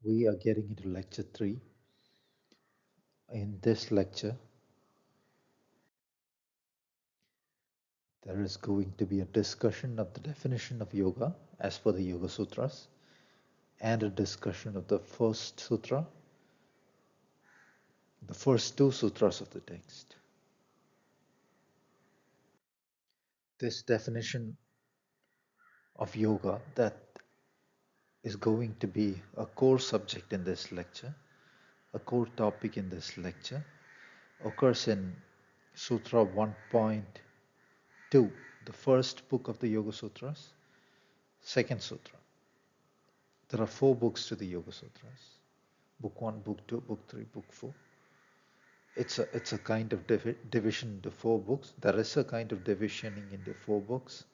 We are getting into lecture 3. In this lecture, there is going to be a discussion of the definition of yoga as per the Yoga Sutras and a discussion of the first sutra, the first two sutras of the text. This definition of yoga that is going to be a core subject in this lecture, a core topic in this lecture, occurs in Sutra 1.2, the first book of the Yoga Sutras, second sutra. There are 4 books to the Yoga Sutras. Book 1, Book 2, Book 3, Book 4. It's a kind of division into 4 books. There is a kind of divisioning into 4 books.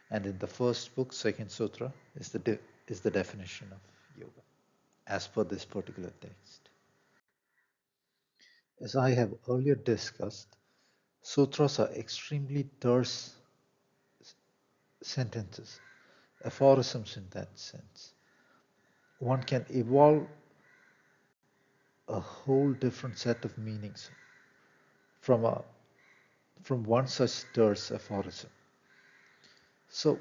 And in the first book, second sutra, is the definition of yoga as per this particular text. As I have earlier discussed, sutras are extremely terse sentences, aphorisms in that sense. One can evolve a whole different set of meanings from one such terse aphorism. So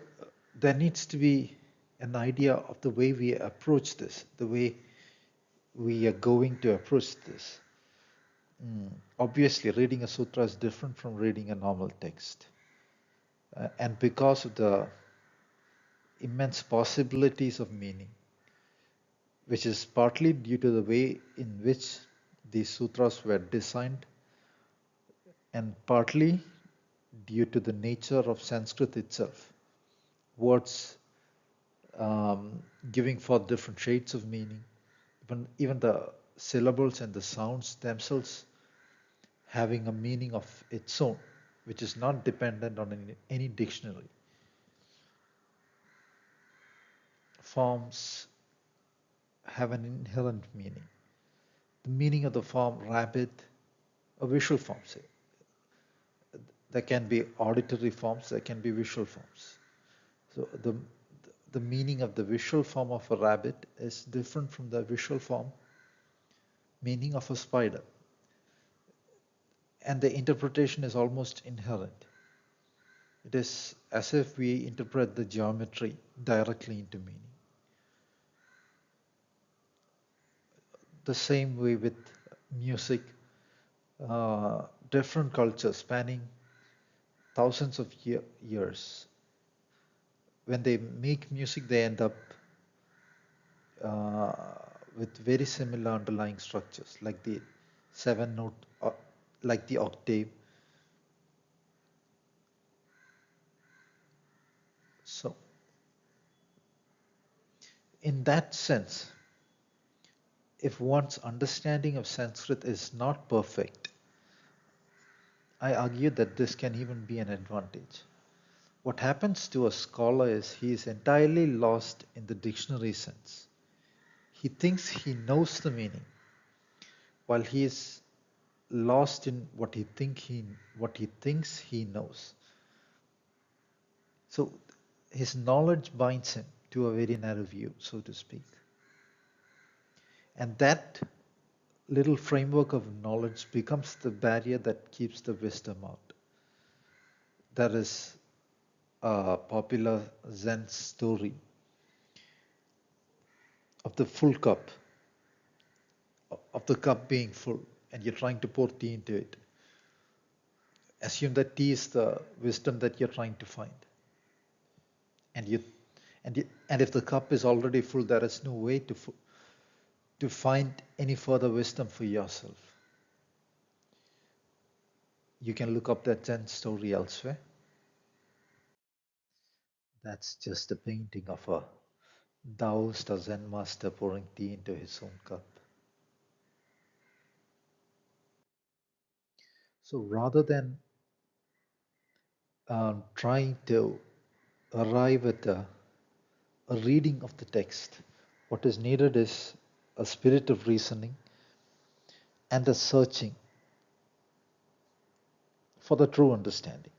there needs to be an idea of the way we approach this, the way we are going to approach this. Obviously, reading a sutra is different from reading a normal text. And because of the immense possibilities of meaning, which is partly due to the way in which these sutras were designed, and partly due to the nature of Sanskrit itself, words giving forth different shades of meaning, even the syllables and the sounds themselves having a meaning of its own, which is not dependent on any dictionary. Forms have an inherent meaning. The meaning of the form rabbit, a visual form, say. There can be auditory forms, there can be visual forms. So the meaning of the visual form of a rabbit is different from the visual form meaning of a spider. And the interpretation is almost inherent. It is as if we interpret the geometry directly into meaning. The same way with music, different cultures spanning thousands of years. When they make music, they end up with very similar underlying structures, like the 7-note, like the octave. So, in that sense, if one's understanding of Sanskrit is not perfect, I argue that this can even be an advantage. What happens to a scholar is he is entirely lost in the dictionary sense. He thinks he knows the meaning, while he is lost in what he thinks he knows. So his knowledge binds him to a very narrow view, so to speak. And that little framework of knowledge becomes the barrier that keeps the wisdom out. There is a popular Zen story of the full cup, of the cup being full, and you're trying to pour tea into it. Assume that tea is the wisdom that you're trying to find. And if the cup is already full, there is no way to find any further wisdom for yourself. You can look up that Zen story elsewhere. That's just a painting of a Taoist or Zen master pouring tea into his own cup. So rather than trying to arrive at a reading of the text, what is needed is a spirit of reasoning and a searching for the true understanding.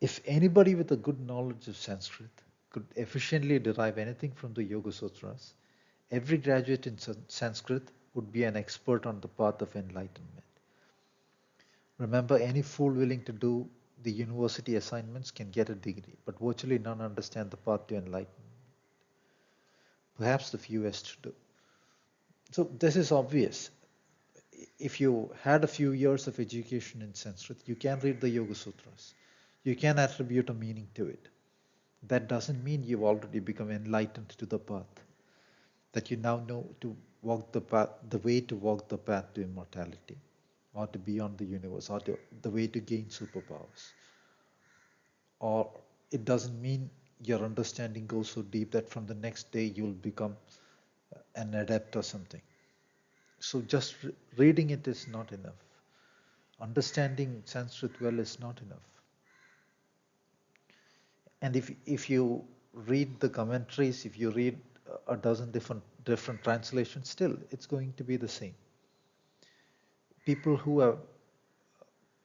If anybody with a good knowledge of Sanskrit could efficiently derive anything from the Yoga Sutras, Every graduate in Sanskrit would be an expert on the path of enlightenment. Remember, any fool willing to do the university assignments can get a degree, but virtually none understand the path to enlightenment. Perhaps the fewest do. So this is obvious. If you had a few years of education in Sanskrit, you can read the Yogasutras. You can attribute a meaning to it. That doesn't mean you've already become enlightened to the path, that you now know to walk the path, the way to walk the path to immortality, or to beyond the universe, or the way to gain superpowers. Or it doesn't mean your understanding goes so deep that from the next day you'll become an adept or something. So just reading it is not enough. Understanding Sanskrit well is not enough. And if you read the commentaries, if you read a dozen different translations, still it's going to be the same. People who have,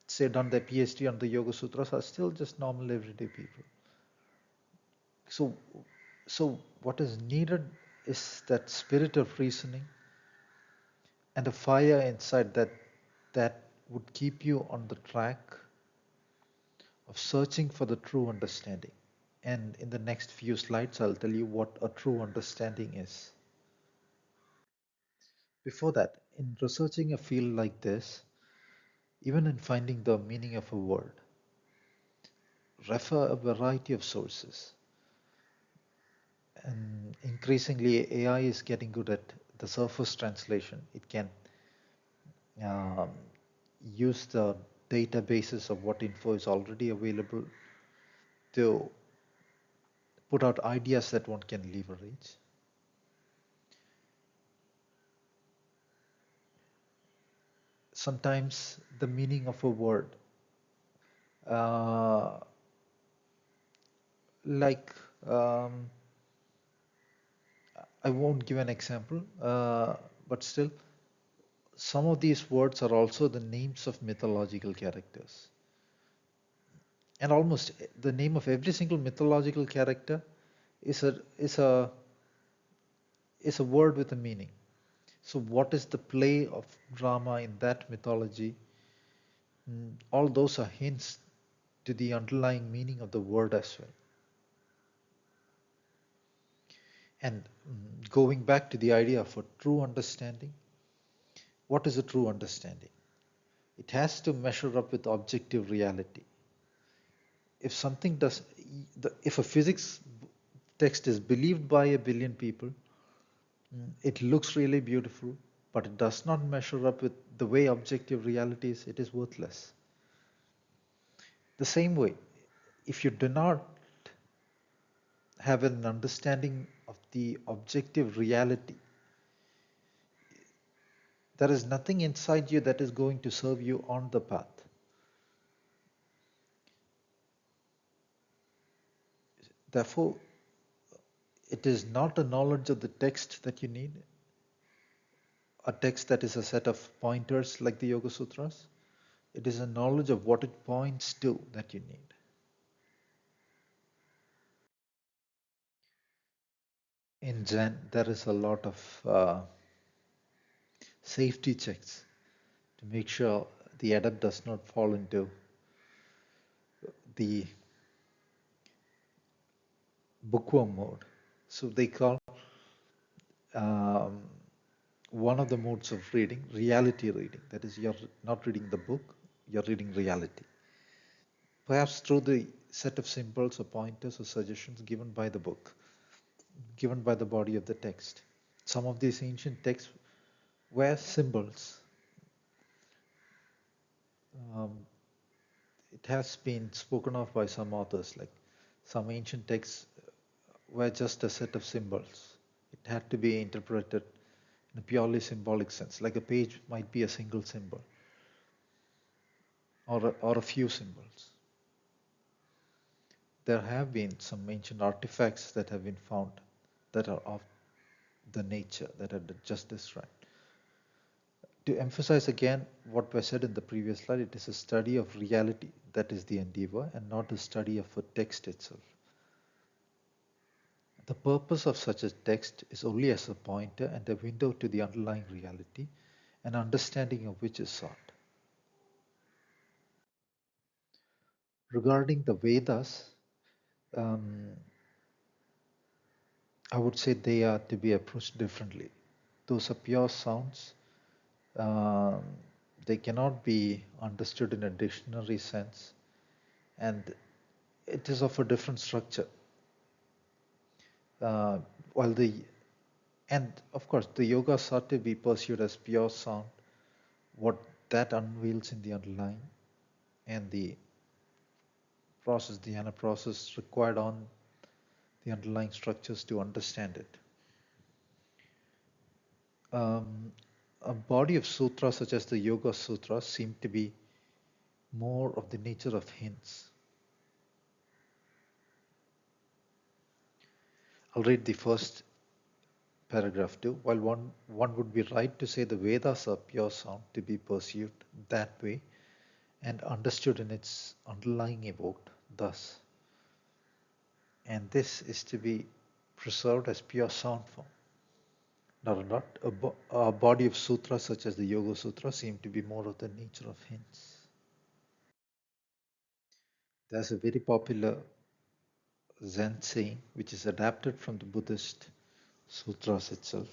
say, done their PhD on the Yoga Sutras are still just normal everyday people. So what is needed is that spirit of reasoning and a fire inside that would keep you on the track of searching for the true understanding. And in the next few slides, I'll tell you what a true understanding is. Before that, in researching a field like this, even in finding the meaning of a word, refer a variety of sources. And increasingly, AI is getting good at the surface translation. It can um, use the databases of what info is already available to put out ideas that one can leverage. Sometimes the meaning of a word, uh, like I won't give an example, but still, some of these words are also the names of mythological characters. And almost the name of every single mythological character is a word with a meaning. So what is the play of drama in that mythology? All those are hints to the underlying meaning of the word as well. And going back to the idea of a true understanding, what is a true understanding? It has to measure up with objective reality. If something does, if a physics text is believed by a billion people, it looks really beautiful, but it does not measure up with the way objective reality is, it is worthless. The same way, if you do not have an understanding of the objective reality, there is nothing inside you that is going to serve you on the path. Therefore, it is not a knowledge of the text that you need, a text that is a set of pointers like the Yoga Sutras. It is a knowledge of what it points to that you need. In Zen, there is a lot of safety checks to make sure the adept does not fall into the bookworm mode. So they call um, one of the modes of reading reality reading. That is, you're not reading the book, you're reading reality. Perhaps through the set of symbols or pointers or suggestions given by the book, given by the body of the text. Some of these ancient texts were symbols. Um, it has been spoken of by some authors, like some ancient texts were just a set of symbols. It had to be interpreted in a purely symbolic sense, like a page might be a single symbol or a few symbols. There have been some ancient artifacts that have been found that are of the nature that are just described. To emphasize again what was said in the previous slide, it is a study of reality that is the endeavor and not a study of a text itself. The purpose of such a text is only as a pointer and a window to the underlying reality, an understanding of which is sought. Regarding the Vedas, um, I would say they are to be approached differently. Those are pure sounds. Um, they cannot be understood in a dictionary sense, and it is of a different structure. Uh, while the and of course the yoga sought to be pursued as pure sound, what that unveils in the underlying and the process, the dhyana process required on the underlying structures to understand it. Um, a body of sutras such as the Yoga Sutras seem to be more of the nature of hints. I'll read the first paragraph too. While one would be right to say the Vedas are pure sound to be pursued that way and understood in its underlying evoked thus, and this is to be preserved as pure sound form. Not a lot. A body of sutras such as the Yoga Sutra seem to be more of the nature of hints. There's a very popular Zen saying which is adapted from the Buddhist sutras itself,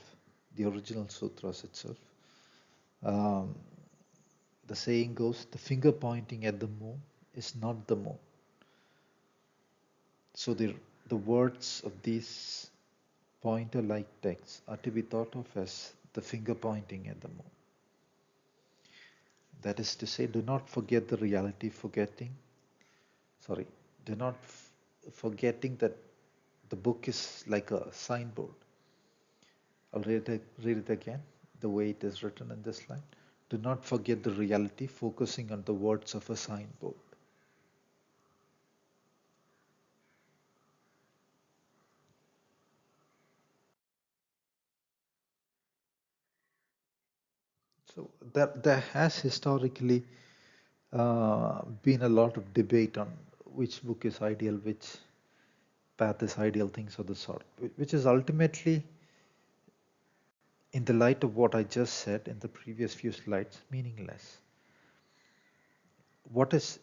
the original sutras itself. Um, the saying goes, the finger pointing at the moon is not the moon. So the words of these pointer like texts are to be thought of as the finger pointing at the moon. That is to say, do not forget the reality, sorry, do not forgetting that the book is like a signboard. I'll read it again, the way it is written in this line. Do not forget the reality, focusing on the words of a signboard. So there has historically been a lot of debate on which book is ideal, which path is ideal, things of the sort, which is ultimately, in the light of what I just said in the previous few slides, meaningless. What is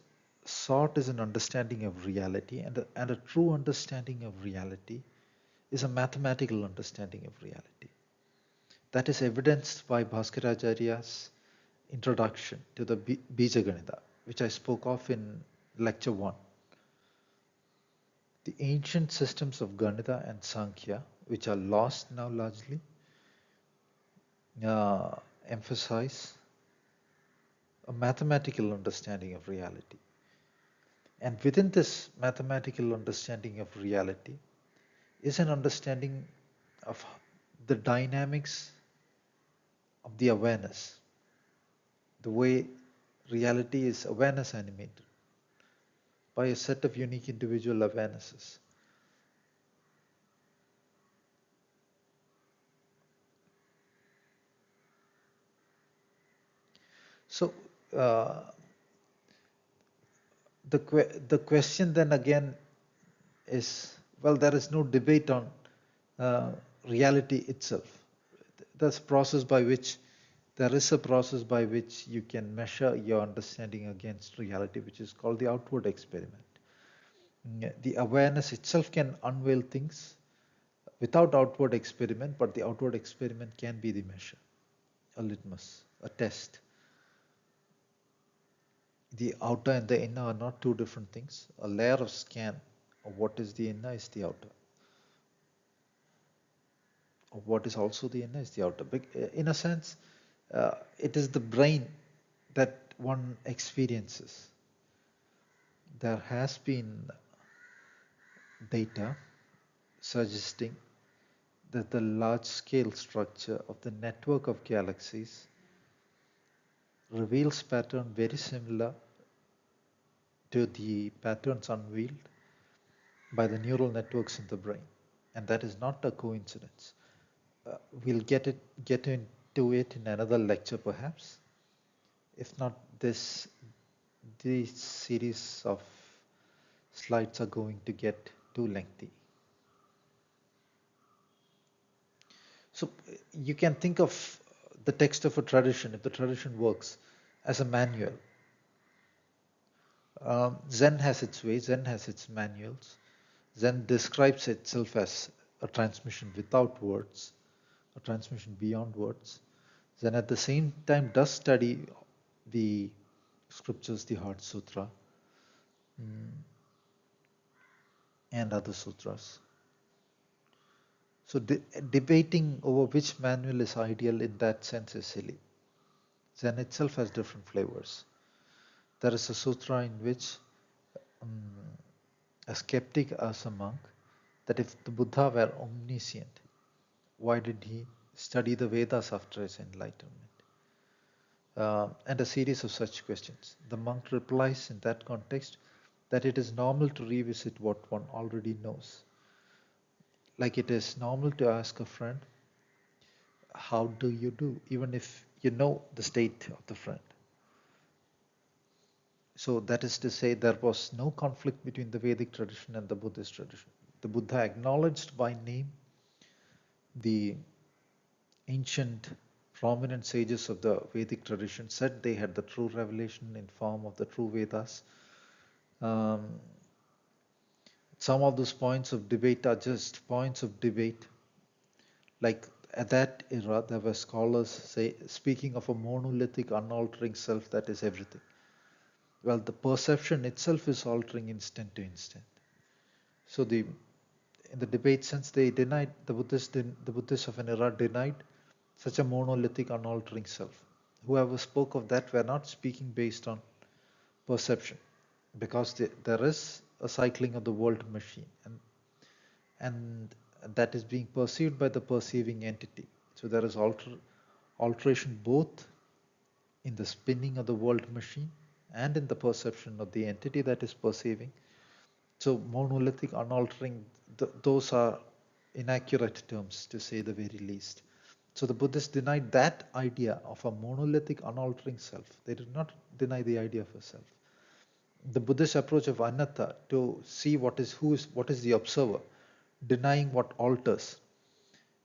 sought is an understanding of reality, and a true understanding of reality is a mathematical understanding of reality. That is evidenced by Bhaskaracharya's introduction to the Bija Ganita, which I spoke of in lecture 1. The ancient systems of Ganita and Sankhya, which are lost now largely, uh, emphasize a mathematical understanding of reality. And within this mathematical understanding of reality is an understanding of the dynamics of the awareness, the way reality is awareness animated by a set of unique individual awarenesses. So uh, the question then again is, well, there is no debate on uh, reality itself. That's a process by which there is a process by which you can measure your understanding against reality, which is called the outward experiment. The awareness itself can unveil things without outward experiment, but the outward experiment can be the measure, a litmus, a test. The outer and the inner are not two different things. A layer of scan of what is the inner is the outer. Of what is also the inner is the outer. In a sense, it is the brain that one experiences. There has been data suggesting that the large scale structure of the network of galaxies reveals pattern very similar to the patterns unveiled by the neural networks in the brain, and that is not a coincidence. We'll get into it in another lecture perhaps. If not, this series of slides are going to get too lengthy. So you can think of the text of a tradition, if the tradition works, as a manual. Zen has its ways, Zen has its manuals. Zen describes itself as a transmission without words, a transmission beyond words. Zen at the same time does study the scriptures, the Heart Sutra, and other sutras. So debating over which manual is ideal in that sense is silly. Zen itself has different flavors. There is a sutra in which a skeptic asks a monk that if the Buddha were omniscient, why did he study the Vedas after his enlightenment? And a series of such questions. The monk replies in that context that it is normal to revisit what one already knows. Like it is normal to ask a friend, how do you do, even if you know the state of the friend. So that is to say, there was no conflict between the Vedic tradition and the Buddhist tradition. The Buddha acknowledged by name the ancient prominent sages of the Vedic tradition, said they had the true revelation in form of the true Vedas. Some of those points of debate are just points of debate. Like at that era, there were scholars speaking of a monolithic, unaltering self that is everything. Well, the perception itself is altering instant to instant. So in the debate sense, they denied the Buddhists of an era denied such a monolithic, unaltering self. Whoever spoke of that were not speaking based on perception, because there is a cycling of the world machine, and that is being perceived by the perceiving entity. So there is alteration both in the spinning of the world machine and in the perception of the entity that is perceiving. So monolithic, unaltering, those are inaccurate terms to say the very least. So the Buddhists denied that idea of a monolithic, unaltering self. They did not deny the idea of a self. The Buddhist approach of anatta, to see what is the observer, denying what alters,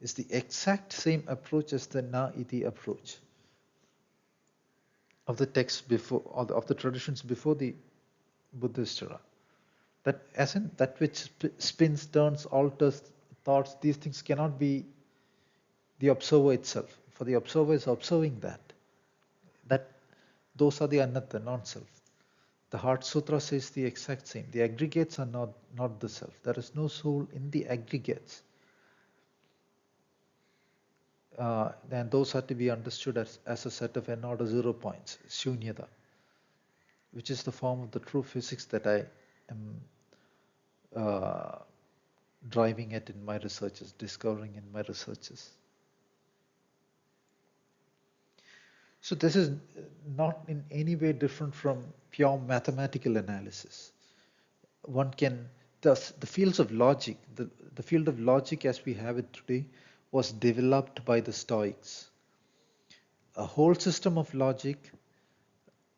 is the exact same approach as the na iti approach of the texts before, or of the traditions before the Buddhist era. That as in that which spins, turns, alters thoughts, these things cannot be the observer itself. For the observer is observing that those are the anatta, non-self. The Heart Sutra says the exact same. The aggregates are not the self. There is no soul in the aggregates. And those are to be understood as a set of n order 0 points, shunyata, which is the form of the true physics that I am driving at in my researches, discovering in my researches. So this is not in any way different from pure mathematical analysis. One can, thus, the fields of logic, the field of logic as we have it today was developed by the Stoics. A whole system of logic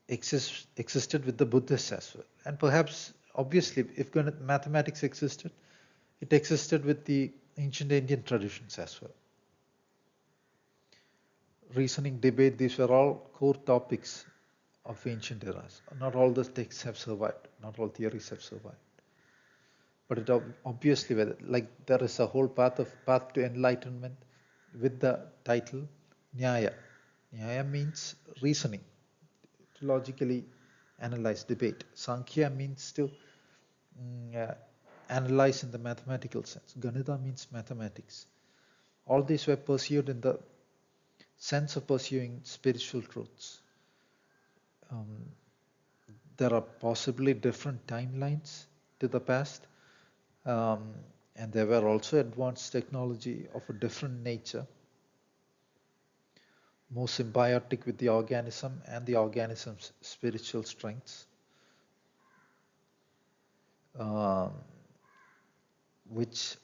existed with the Buddhists as well. And perhaps, obviously, if mathematics existed, it existed with the ancient Indian traditions as well. Reasoning, debate, these were all core topics of ancient eras. Not all the texts have survived, not all theories have survived. But it obviously, like there is a whole path to enlightenment with the title Nyaya. Nyaya means reasoning, to logically analyze, debate. Sankhya means to analyze in the mathematical sense. Ganita means mathematics. All these were pursued in the sense of pursuing spiritual truths. There are possibly different timelines to the past, and there were also advanced technology of a different nature, more symbiotic with the organism and the organism's spiritual strengths, which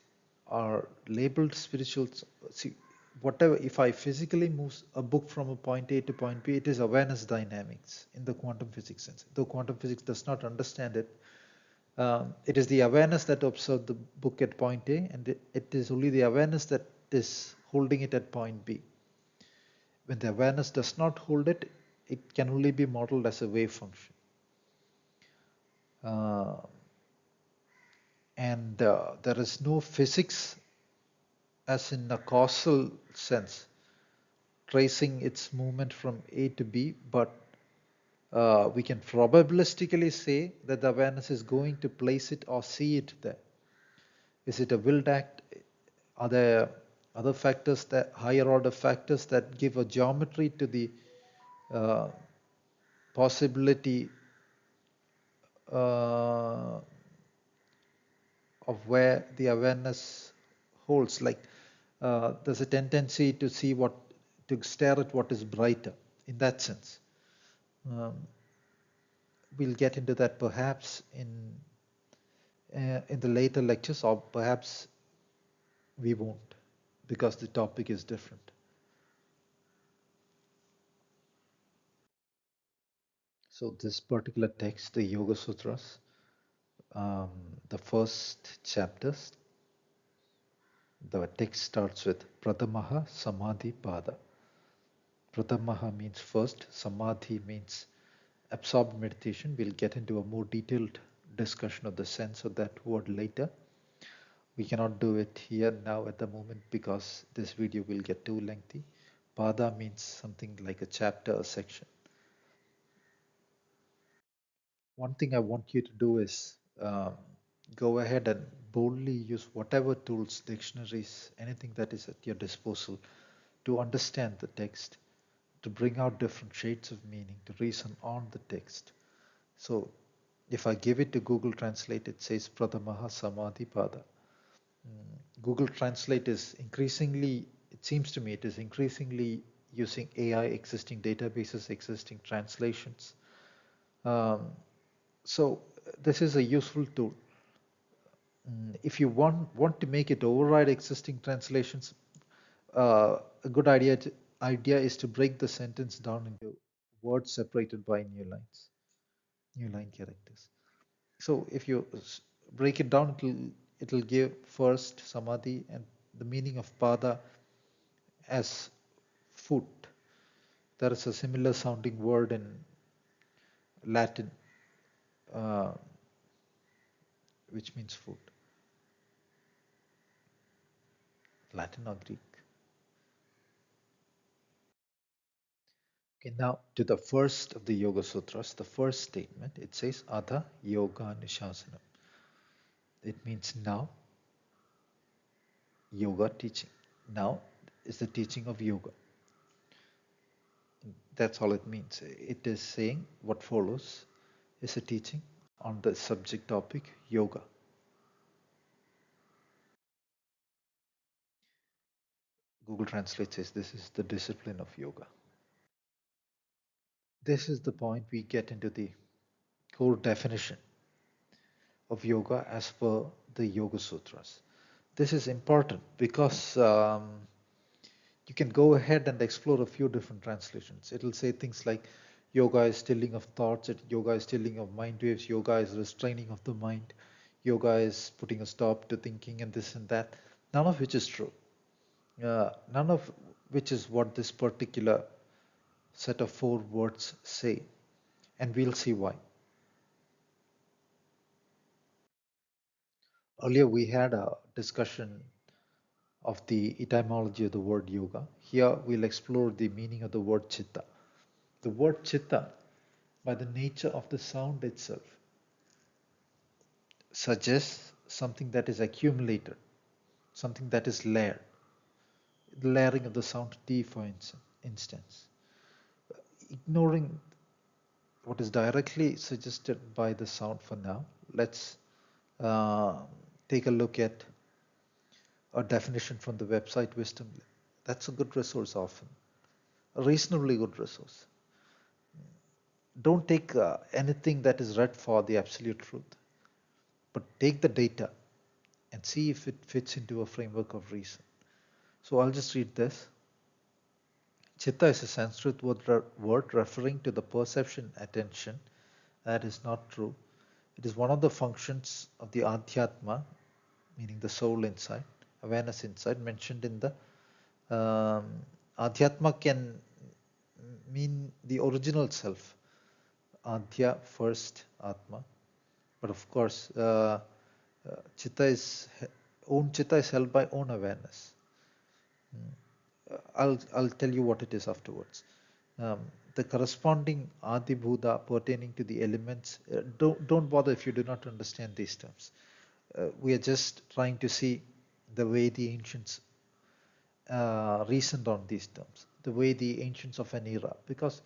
are labeled spiritual. See, whatever, if I physically move a book from a point A to point B, it is awareness dynamics in the quantum physics sense. Though quantum physics does not understand it, it is the awareness that observed the book at point A, and it is only the awareness that is holding it at point B. When the awareness does not hold it, it can only be modeled as a wave function. Uh, and there is no physics as in a causal sense tracing its movement from A to B, but we can probabilistically say that the awareness is going to place it or see it there. Is it a willed act? Are there other factors, that higher order factors, that give a geometry to the uh, possibility uh, of where the awareness holds? Like there's a tendency to see to stare at what is brighter in that sense. Um, we'll get into that perhaps in the later lectures, or perhaps we won't, because the topic is different. So this particular text, the Yoga Sutras, the first chapters, the text starts with Pratamaha Samadhi Pada. Pratamaha means first, Samadhi means absorbed meditation. We'll get into a more detailed discussion of the sense of that word later. We cannot do it here now at the moment because this video will get too lengthy. Pada means something like a chapter or section. One thing I want you to do is go ahead and boldly use whatever tools, dictionaries, anything that is at your disposal to understand the text, to bring out different shades of meaning, to reason on the text. So if I give it to Google Translate, it says Pratamaha Samadhi Pada. Google Translate is increasingly, it seems to me, it is increasingly using AI, existing databases, existing translations. So this is a useful tool. If you want to make it override existing translations, a good idea is to break the sentence down into words separated by new lines, new line characters. So if you break it down, it'll give first samadhi and the meaning of pada as foot. There is a similar sounding word in Latin, uh, which means foot. Latin or Greek. Okay, now to the first of the Yoga Sutras, the first statement, it says Adha Yoga Nushasanam. It means now, yoga teaching. Now is the teaching of yoga. That's all it means. It is saying what follows is a teaching on the subject topic, yoga. Google Translate says this is the discipline of yoga. This is the point we get into the core definition of yoga as per the Yoga Sutras. This is important because you can go ahead and explore a few different translations. It'll say things like yoga is stilling of thoughts, yoga is stilling of mind waves, yoga is restraining of the mind, yoga is putting a stop to thinking, and this and that. None of which is true. None of which is what this particular set of 4 words say. And we'll see why. Earlier we had a discussion of the etymology of the word yoga. Here we'll explore the meaning of the word chitta. The word chitta, by the nature of the sound itself, suggests something that is accumulated, something that is layered. The layering of the sound T, for instance. Ignoring what is directly suggested by the sound for now, let's uh, take a look at a definition from the website Wisdom. That's a good resource often, a reasonably good resource. Don't take anything that is read for the absolute truth, but take the data and see if it fits into a framework of reason. So I'll just read this. Chitta is a Sanskrit word referring to the perception attention. That is not true. It is one of the functions of the Adhyatma, meaning the soul inside, awareness inside, mentioned in the Adhyatma can mean the original self. Adhya, first, Atma. But of course, Chitta is own Chitta is held by own awareness. I'll tell you what it is afterwards. Um, the corresponding Adi Bhuta pertaining to the elements. Don't bother if you do not understand these terms. We are just trying to see the way the ancients reasoned on these terms, the way the ancients of an era, because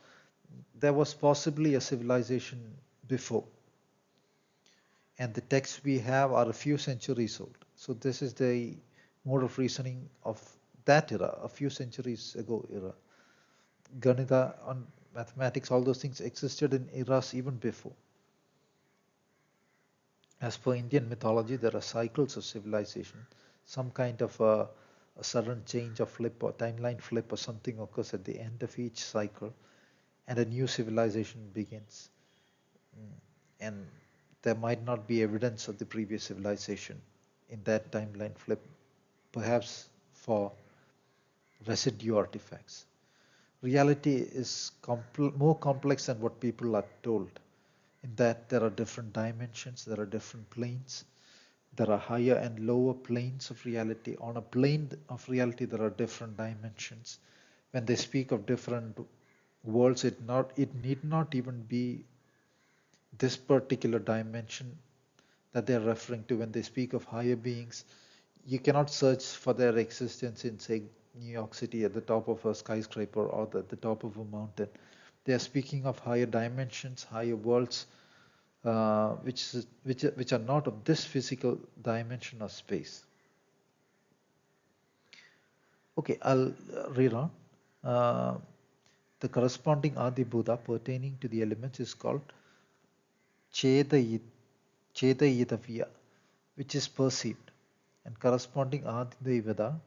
there was possibly a civilization before, and the texts we have are a few centuries old. So this is the mode of reasoning of that era, a few centuries ago era. Ganita and mathematics, all those things existed in eras even before. As per Indian mythology, there are cycles of civilization. Some kind of a sudden change of flip or timeline flip or something occurs at the end of each cycle, and a new civilization begins. And there might not be evidence of the previous civilization in that timeline flip, perhaps for residue artifacts. Reality is more complex than what people are told, in that there are different dimensions, there are different planes, there are higher and lower planes of reality. On a plane of reality, there are different dimensions. When they speak of different worlds, it need not even be this particular dimension that they're referring to. When they speak of higher beings, you cannot search for their existence in, say, New York City at the top of a skyscraper or at the top of a mountain. They are speaking of higher dimensions, higher worlds, which are not of this physical dimension or space. Okay, I'll read on. Uh, the corresponding Adi Buddha pertaining to the elements is called Chedayit, Chedayitavya, which is perceived, and corresponding Adi Devada,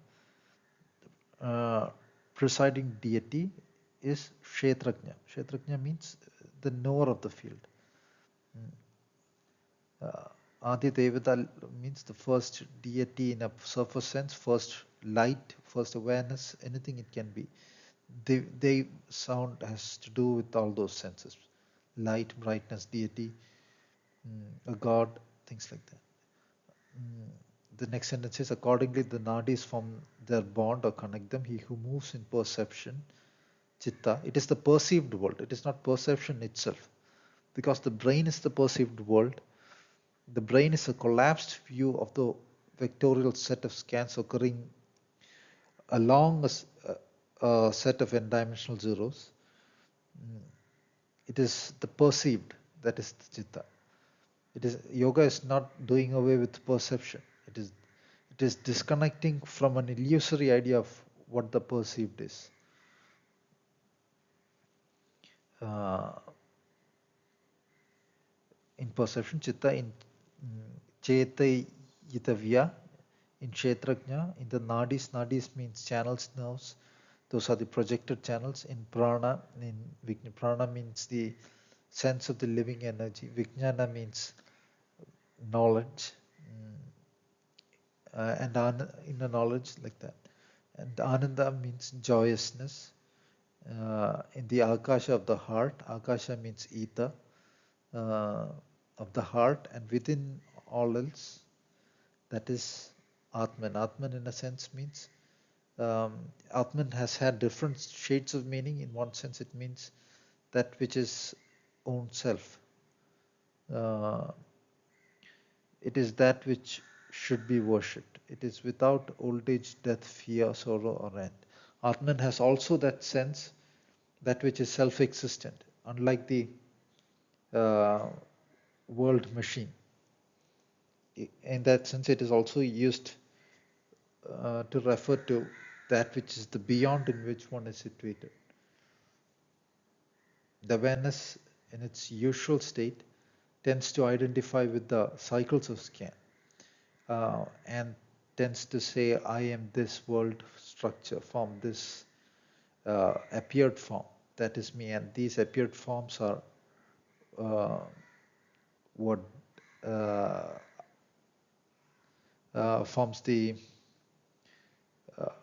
presiding deity, is Kshetrajna. Kshetrajna means the knower of the field. Adi Devata means the first deity in a surface sense, first light, first awareness, anything it can be. They sound has to do with all those senses: light, brightness, deity, a god, things like that. The next sentence is, accordingly, the nadis form their bond or connect them. He who moves in perception, Chitta, it is the perceived world, it is not perception itself, because the brain is the perceived world. The brain is a collapsed view of the vectorial set of scans occurring along a set of n-dimensional zeros. It is the perceived that is the Chitta. Yoga is not doing away with perception. It is disconnecting from an illusory idea of what the perceived is. Uh, in perception, Chitta, in Chetayitavya, in Kshetrajna, in the nadis. Nadis means channels, nerves. Those are the projected channels. In prana, prana means the sense of the living energy. Vijnana means knowledge, and inner knowledge, like that. And ananda means joyousness. In the akasha of the heart, akasha means ether of the heart, and within all else, that is Atman. Atman, in a sense, means Atman has had different shades of meaning. In one sense, it means that which is own self. It is that which should be worshipped. It is without old age, death, fear, sorrow, or end. Atman has also that sense, that which is self-existent, unlike the world machine. In that sense, it is also used to refer to that which is the beyond in which one is situated. The awareness in its usual state tends to identify with the cycles of scan, and tends to say, I am this world structure form, this appeared form, that is me, and these appeared forms are what forms the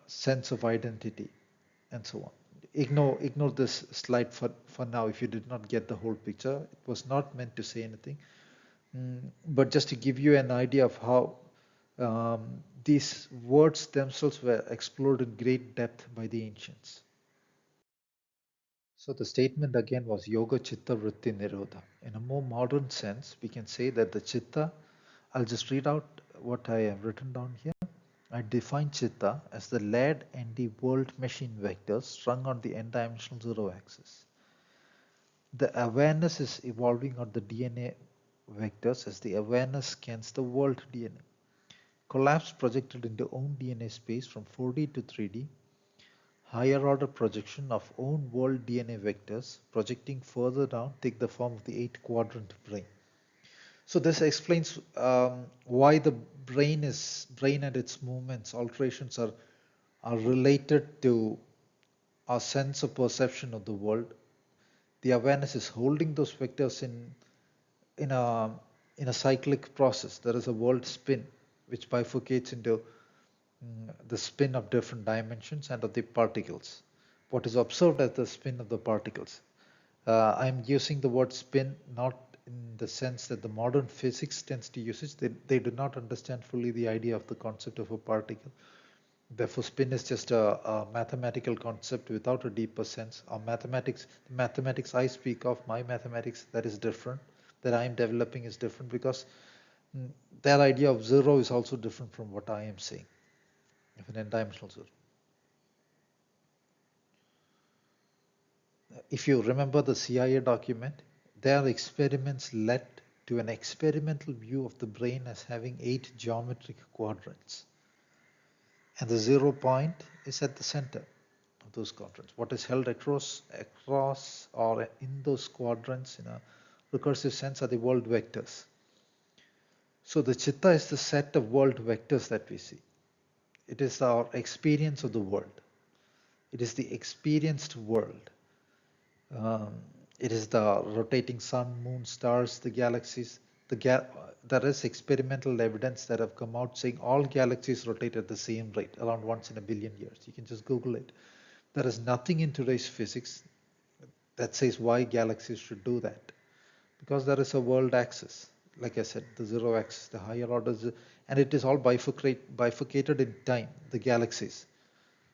sense of identity, and so on. Ignore this slide for now if you did not get the whole picture. It was not meant to say anything. But just to give you an idea of how these words themselves were explored in great depth by the ancients. So the statement again was Yoga Chitta Vritti Nirodha. In a more modern sense, we can say that the Chitta, I'll just read out what I have written down here. I define Chitta as the lead and the world machine vectors strung on the n-dimensional zero axis. The awareness is evolving on the DNA vectors as the awareness scans the world DNA. Collapse projected into own DNA space from 4D to 3D. Higher order projection of own world DNA vectors projecting further down take the form of the 8-quadrant brain. So this explains why the brain and its movements, alterations are related to our sense of perception of the world. The awareness is holding those vectors in a in a cyclic process. There is a world spin which bifurcates into the spin of different dimensions and of the particles. What is observed as the spin of the particles. I'm using the word spin not in the sense that the modern physics tends to use it. They do not understand fully the idea of the concept of a particle. Therefore, spin is just a mathematical concept without a deeper sense. Our the mathematics I speak of, my mathematics that is different, that I am developing is different because their idea of zero is also different from what I am saying, of an n-dimensional zero. If you remember the CIA document, their experiments led to an experimental view of the brain as having 8 geometric quadrants. And the 0 point is at the center of those quadrants. What is held across or in those quadrants in a recursive sense are the world vectors. So the Chitta is the set of world vectors that we see. It is our experience of the world. It is the experienced world. It is the rotating sun, moon, stars, the galaxies. There is experimental evidence that have come out saying all galaxies rotate at the same rate, around once in a billion years. You can just Google it. There is nothing in today's physics that says why galaxies should do that. Because there is a world axis. Like I said, the zero axis, the higher orders, and it is all bifurcated in time, the galaxies.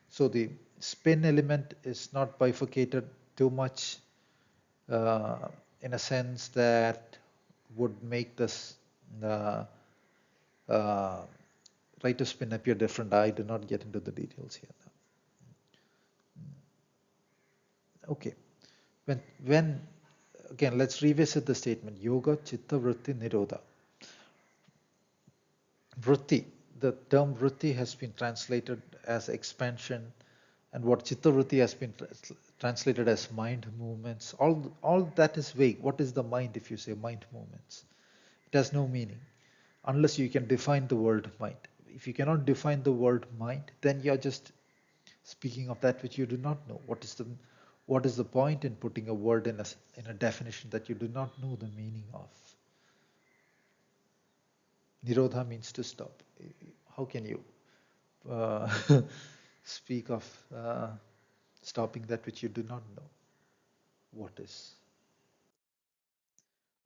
So the spin element is not bifurcated too much in a sense that would make this rate of spin appear different. I do not get into the details here now. Okay, when again, let's revisit the statement: Yoga, Chitta, Vritti, Nirodha. Vritti, the term Vritti has been translated as expansion, and what Chitta Vritti has been translated as mind movements. All that is vague. What is the mind if you say mind movements? It has no meaning unless you can define the word mind. If you cannot define the word mind, then you're just speaking of that which you do not know. What is the point in putting a word in a definition that you do not know the meaning of? Nirodha means to stop. How can you uh, speak of stopping that which you do not know what is?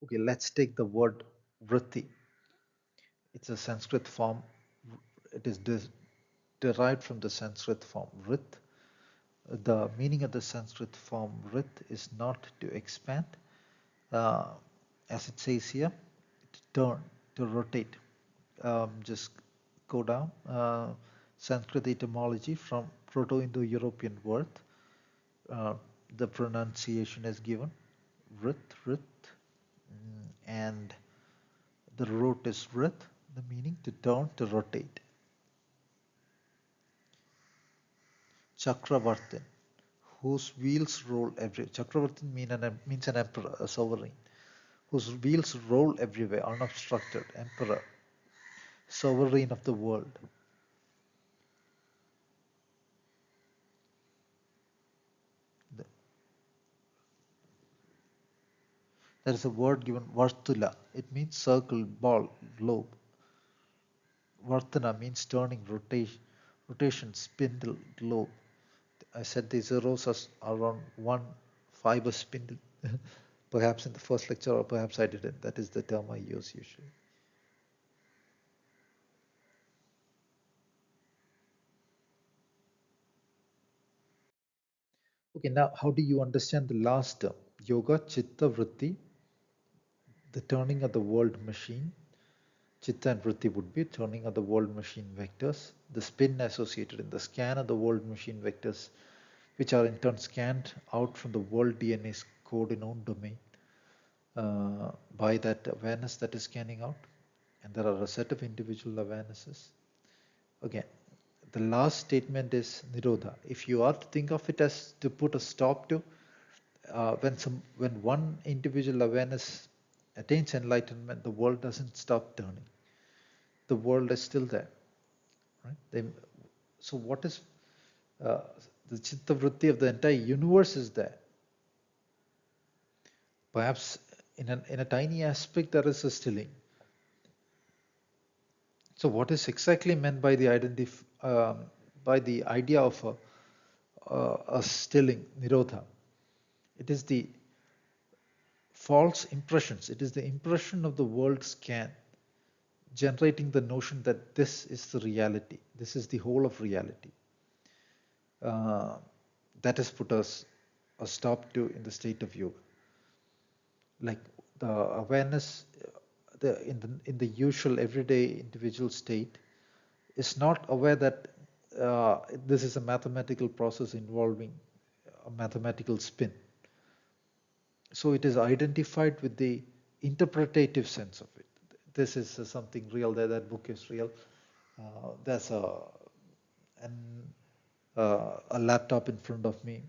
Okay, let's take the word vritti. It's a Sanskrit form. It is derived from the Sanskrit form vrit. The meaning of the Sanskrit form vrit is not to expand, uh, as it says here, to turn, to rotate. Just go down. Sanskrit etymology from Proto-Indo-European word. Uh, the pronunciation is given vrit, vrit, and the root is vrit, the meaning to turn, to rotate. Chakravartin, whose wheels roll every. Chakravartin means an emperor, a sovereign, whose wheels roll everywhere, unobstructed, emperor, sovereign of the world. There is a word given, Vartula. It means circle, ball, globe. Vartana means turning, rotation, rotation, spindle, globe. I said the zeros are on one fiber spindle. Perhaps in the first lecture, or perhaps I didn't. That is the term I use usually. Okay, now how do you understand the last term? Yoga, Chitta, Vritti, the turning of the world machine. Chitta and Vritti would be turning of the world machine vectors, the spin associated in the scan of the world machine vectors, which are in turn scanned out from the world DNA's code in own domain by that awareness that is scanning out. And there are a set of individual awarenesses. Again, the last statement is Nirodha. If you are to think of it as to put a stop to, when one individual awareness attains enlightenment, the world doesn't stop turning. The world is still there, right? So what is uh, the chitta vritti of the entire universe is there. Perhaps in a tiny aspect there is a stilling. So what is exactly meant by the by the idea of a stilling, nirodha? It is the false impressions. It is the impression of the world scan generating the notion that this is the reality. This is the whole of reality. Uh, that has put us a stop to in the state of yoga. Like the awareness in the usual everyday individual state is not aware that this is a mathematical process involving a mathematical spin. So it is identified with the interpretative sense of it. This is something real. That book is real. There's an, a laptop in front of me,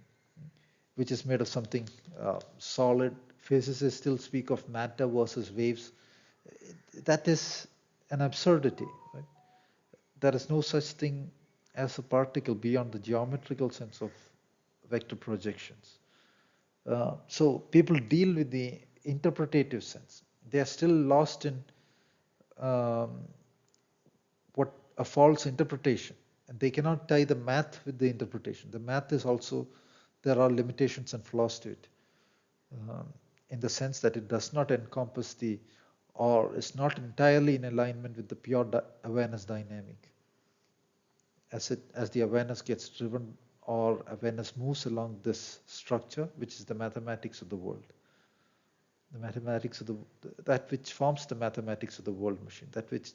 which is made of something solid. Physicists still speak of matter versus waves. That is an absurdity, right? There is no such thing as a particle beyond the geometrical sense of vector projections. So people deal with the interpretative sense. They are still lost in um, what a false interpretation, and they cannot tie the math with the interpretation. The math is also, there are limitations and flaws to it, um, in the sense that it does not encompass the, or is not entirely in alignment with the pure awareness dynamic. As the awareness gets driven, or awareness moves along this structure, which is the mathematics of the world, the mathematics of that which forms the mathematics of the world machine, that which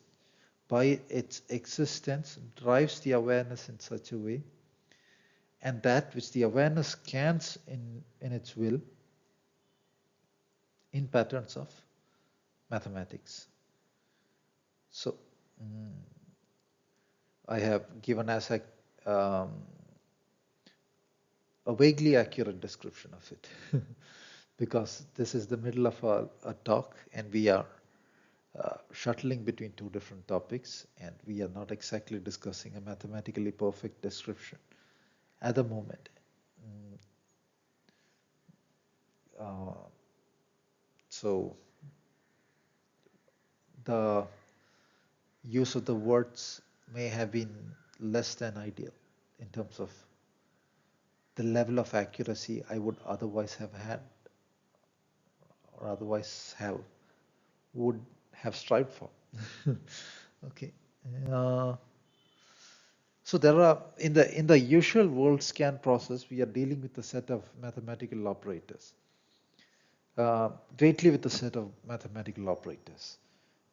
by its existence drives the awareness in such a way, and that which the awareness scans in its will in patterns of mathematics. So I have given as a vaguely accurate description of it because this is the middle of a talk and we are shuttling between two different topics, and we are not exactly discussing a mathematically perfect description at the moment. Uh, so the use of the words may have been less than ideal in terms of the level of accuracy I would otherwise have had, or otherwise would have strived for. Okay. Uh, so there are in the usual world scan process, we are dealing with a set of mathematical operators, greatly with a set of mathematical operators.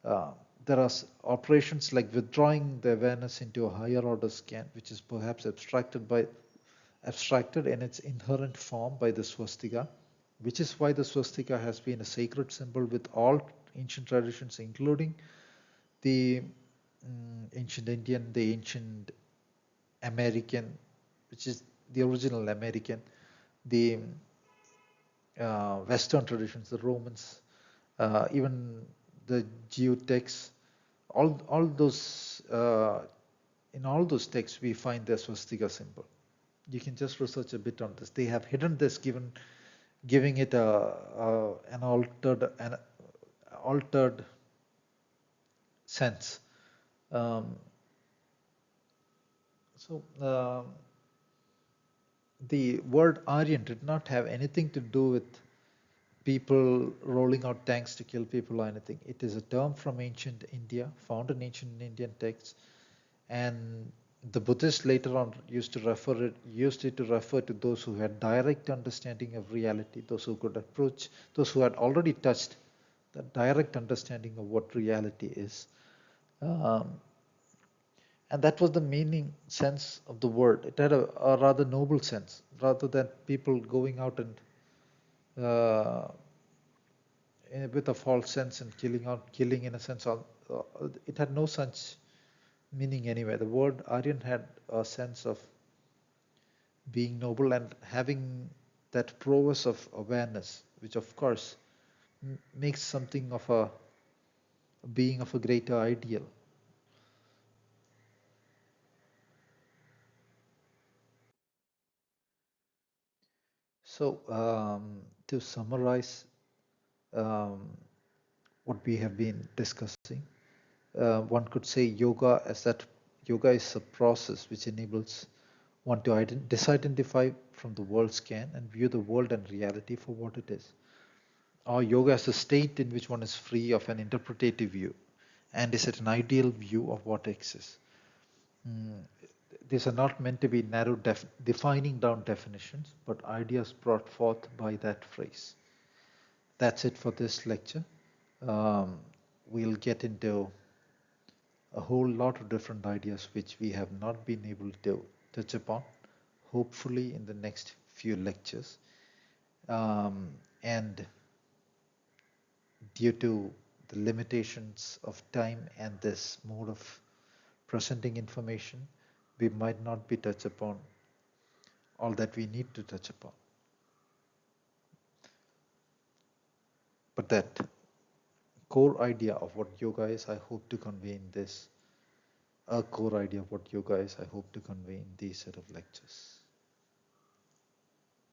Uh, there are operations like withdrawing the awareness into a higher order scan, which is perhaps abstracted in its inherent form by the swastika, which is why the swastika has been a sacred symbol with all ancient traditions, including the ancient Indian, the ancient American, which is the original American, the Western traditions, the Romans, even the Jew texts, all those in all those texts we find the swastika symbol. You can just research a bit on this. They have hidden this, giving it an altered sense. So the word Aryan did not have anything to do with people rolling out tanks to kill people or anything. It is a term from ancient India, found in ancient Indian texts, and the Buddhists later on used it to refer to those who had direct understanding of reality, those who could approach, those who had already touched the direct understanding of what reality is. Um, and that was the meaning sense of the word. It had a rather noble sense, rather than people going out and uh, with a false sense and killing in a sense. It had no such meaning anyway. The word Aryan had a sense of being noble and having that prowess of awareness, which of course makes something of a being of a greater ideal. So, to summarize um, what we have been discussing, one could say yoga is a process which enables one to disidentify from the world scan and view the world and reality for what it is. Or yoga is a state in which one is free of an interpretative view and is at an ideal view of what exists. Mm, These are not meant to be narrow defining down definitions, but ideas brought forth by that phrase. That's it for this lecture. Um, we'll get into a whole lot of different ideas which we have not been able to touch upon, hopefully in the next few lectures. And due to the limitations of time and this mode of presenting information, we might not be touched upon all that we need to touch upon. But that core idea of what yoga is, I hope to convey in this. A core idea of what yoga is, I hope to convey in these set of lectures.